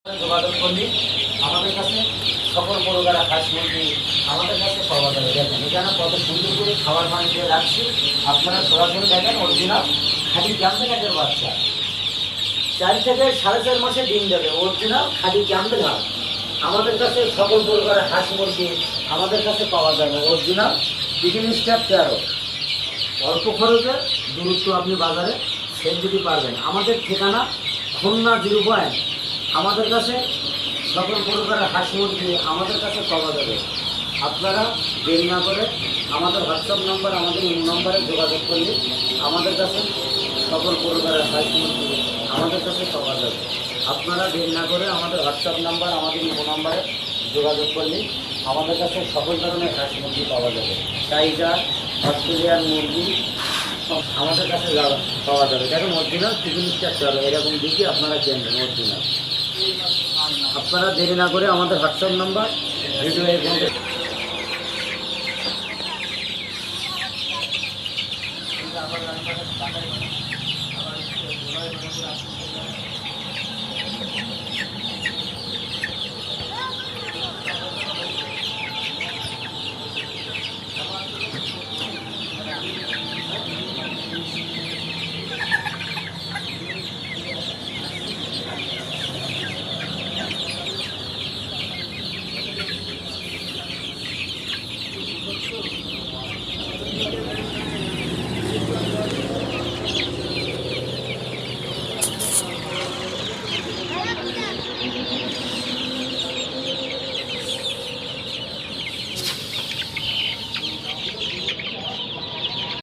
যোগাযোগ করলে আমাদের কাছে সকল প্রকার হাঁস মুরগি আমাদের কাছে পাওয়া যাবে। দেখেন এখানে কত সুন্দর করে খাবার পানি দিয়ে রাখছি, আপনারা সরাসরি দেখেন অরিজিনাল খাঁটি ক্যাম্পেল একের বাচ্চা 4 থেকে 4.5 মাসে ডিম দেবে, অরিজিনাল খাঁটি ক্যাম্পেল হাঁস। আমাদের কাছে সকল প্রকার হাঁস মুরগি আমাদের কাছে পাওয়া যাবে, অরিজিনাল চিকেন স্টাফ 13। অল্প খরচে দূরত্ব আপনি বাজারে সেল দিতে পারবেন। আমাদের ঠিকানা খুলনা 0 পয়েন্ট। আমাদের কাছে সকল প্রকারের হাঁস মুরগি আমাদের কাছে পাওয়া যাবে। আপনারা দেরি না করে আমাদের হোয়াটসঅ্যাপ নম্বর, আমাদের ইমেল নম্বরে যোগাযোগ করলে আমাদের কাছে সকল প্রকারের হাঁস মুরগি আমাদের কাছে পাওয়া যাবে। আপনারা দেরি না করে আমাদের হোয়াটসঅ্যাপ নাম্বার, আমাদের ইমেল নম্বরে যোগাযোগ করলে আমাদের কাছে সকল ধরনের হাঁস মুরগি পাওয়া যাবে। টাইগার, অস্ট্রেলিয়ান মুরগি আমাদের কাছে পাওয়া যাবে। দেখেন অরিজিনাল চিকেন স্টার এরকম দিকে আপনারা কিনবেন অরিজিনাল। আপনারা দেরি না করে আমাদের হোয়াটসঅ্যাপ নাম্বার ভিডিও এখানে